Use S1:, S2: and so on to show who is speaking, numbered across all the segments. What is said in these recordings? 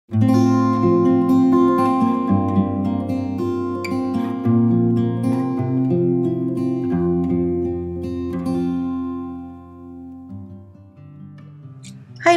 S1: Hi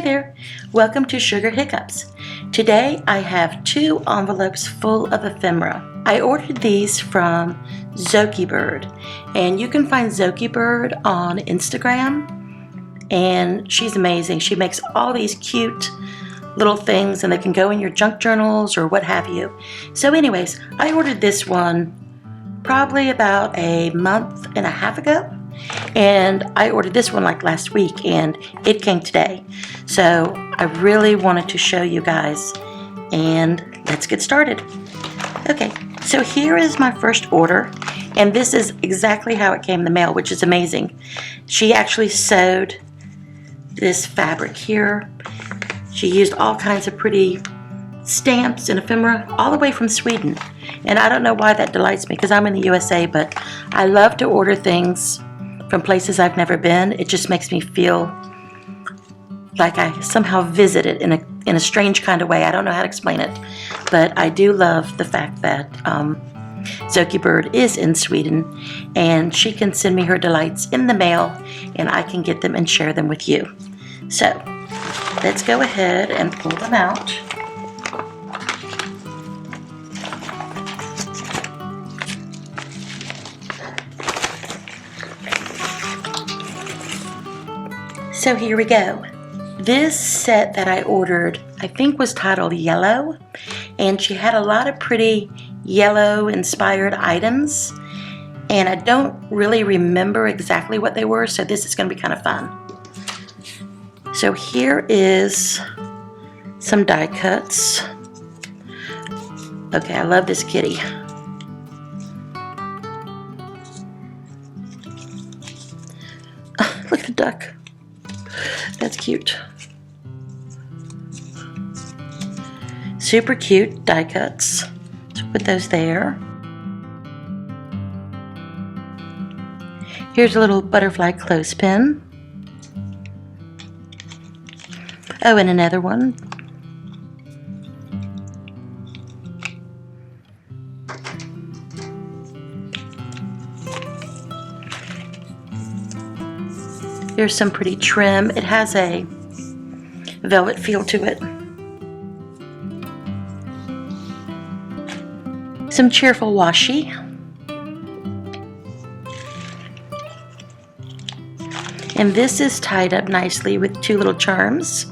S1: there, welcome to Sugar Hiccups. Today I have 2 envelopes full of ephemera. I ordered these from Zoki Bird, and you can find Zoki Bird on Instagram, and she's amazing. She makes all these cute little things, and they can go in your junk journals or what have you. So anyways, I ordered this one probably about a month and a half ago. And I ordered this one like last week, and it came today. So I really wanted to show you guys, and let's get started. Okay, so here is my first order, and this is exactly how it came in the mail, which is amazing. She actually sewed this fabric here. She used all kinds of pretty stamps and ephemera all the way from Sweden. And I don't know why that delights me, because I'm in the USA, but I love to order things from places I've never been. It just makes me feel like I somehow visited in a strange kind of way. I don't know how to explain it, but I do love the fact that Zoki Bird is in Sweden, and she can send me her delights in the mail, and I can get them and share them with you. So let's go ahead and pull them out. So here we go. This set that I ordered, I think, was titled Yellow, and she had a lot of pretty yellow inspired items, and I don't really remember exactly what they were, so this is going to be kind of fun. So here is some die cuts. Okay, I love this kitty. Oh, look at the duck. That's cute. Super cute die cuts. So put those there. Here's a little butterfly clothespin. Oh, and another one. Here's some pretty trim. It has a velvet feel to it. Some cheerful washi. And this is tied up nicely with 2 little charms.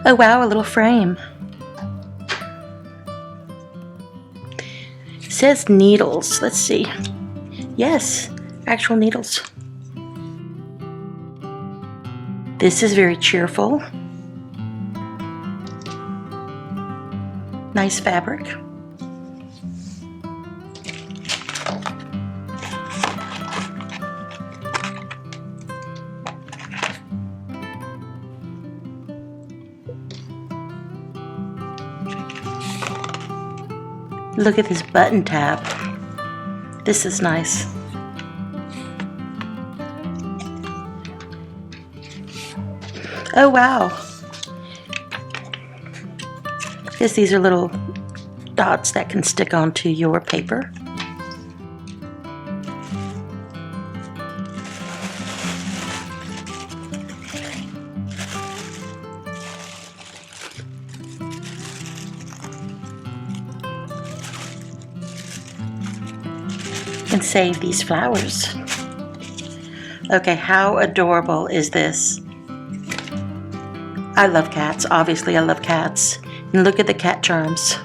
S1: Oh wow, a little frame. It says needles. Let's see. Yes, actual needles. This is very cheerful. Nice fabric. Look at this button tab. This is nice. Oh wow. I guess these are little dots that can stick onto your paper. And save these flowers. Okay, how adorable is this? I love cats. Obviously, I love cats. And look at the cat charms.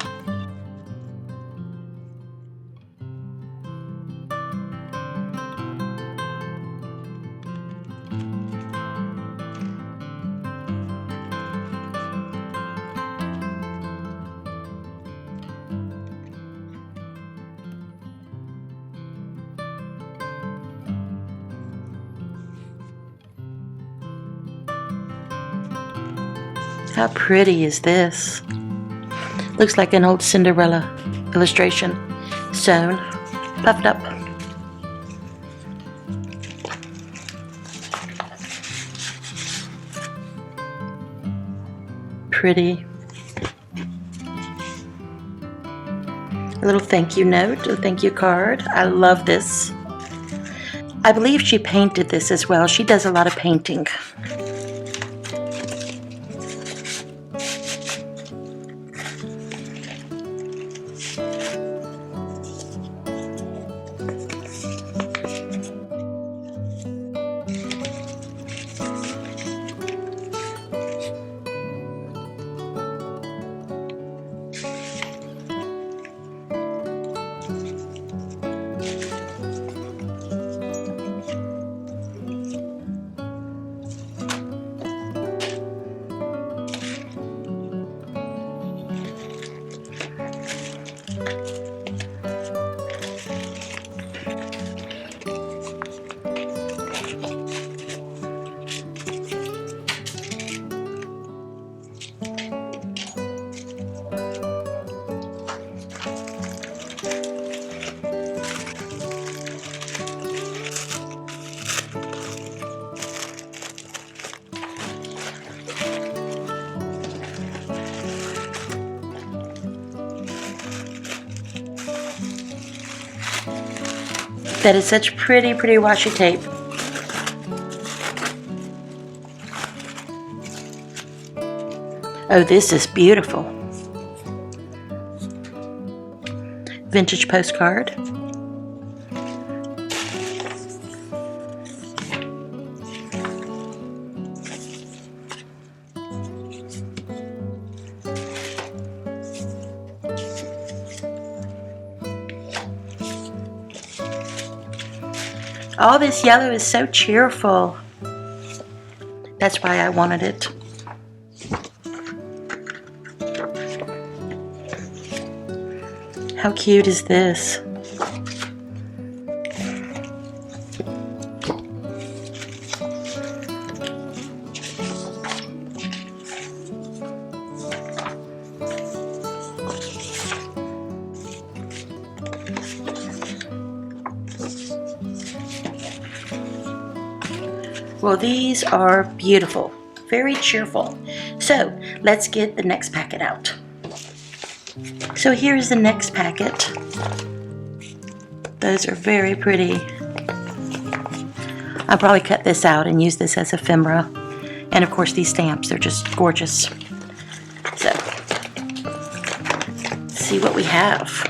S1: How pretty is this? Looks like an old Cinderella illustration, sewn, puffed up. pretty. A little thank you note, a thank you card. I love this. I believe she painted this as well. She does a lot of painting. That is such pretty, pretty washi tape. Oh, this is beautiful. Vintage postcard. All this yellow is so cheerful. That's why I wanted it. How cute is this? Well, these are beautiful, very cheerful. So let's get the next packet out. So here's the next packet. Those are very pretty. I'll probably cut this out and use this as ephemera. And of course these stamps, they're just gorgeous. So, let's see what we have.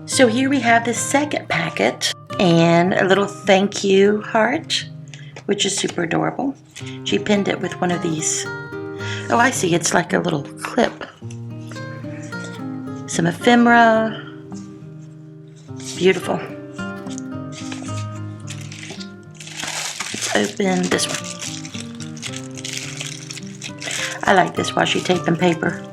S1: So here we have the second packet and a little thank you heart, which is super adorable. She pinned it with one of these. Oh, I see, it's like a little clip. Some ephemera. Beautiful. Let's open this one. I like this washi tape and paper.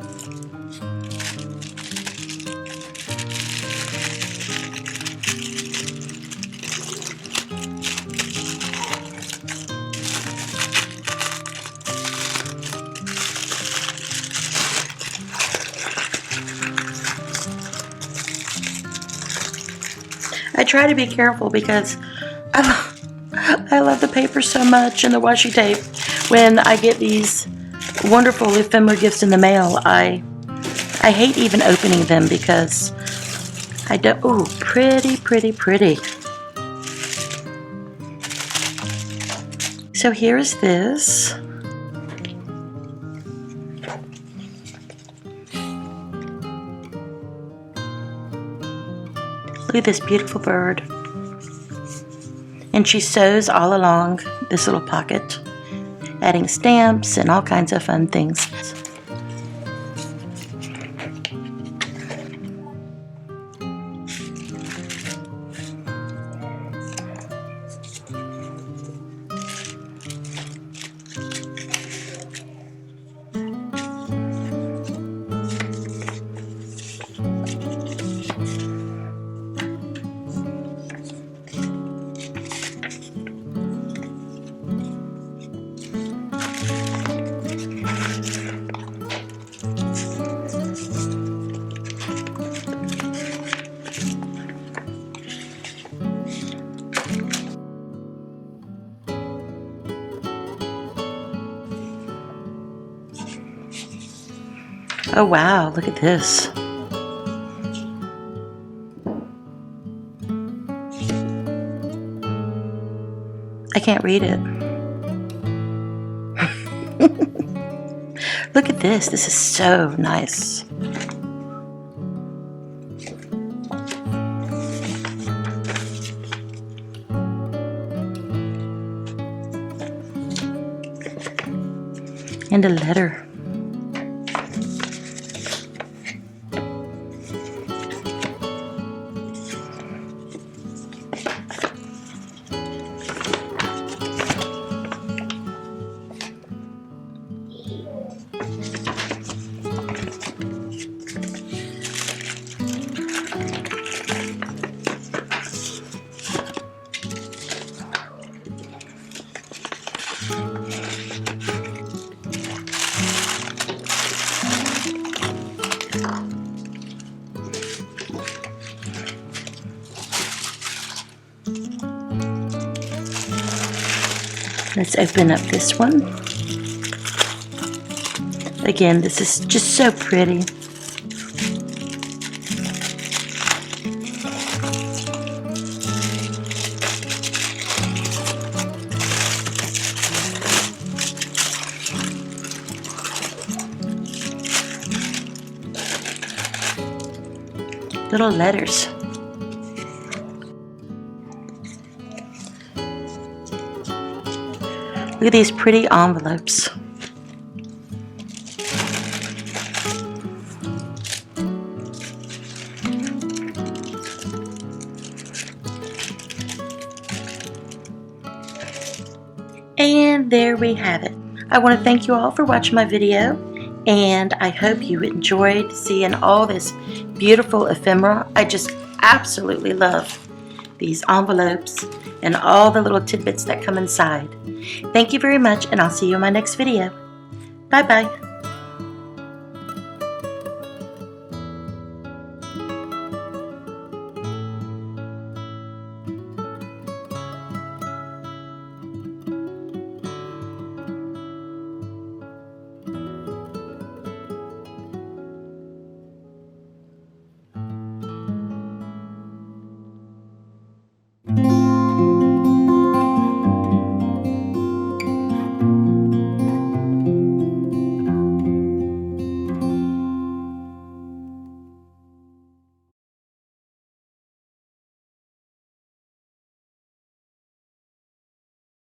S1: I try to be careful because I love the paper so much and the washi tape. When I get these wonderful ephemera gifts in the mail, I hate even opening them because I don't. Ooh, pretty, pretty, pretty. So here's this. Look at this beautiful bird. And she sews all along this little pocket, adding stamps and all kinds of fun things. Oh wow, look at this. I can't read it. Look at this. This is so nice. And a letter. Let's open up this one. Again, this is just so pretty. Little letters. Look at these pretty envelopes. And there we have it. I want to thank you all for watching my video, and I hope you enjoyed seeing all this beautiful ephemera. I just absolutely love these envelopes and all the little tidbits that come inside. Thank you very much, and I'll see you in my next video. Bye-bye.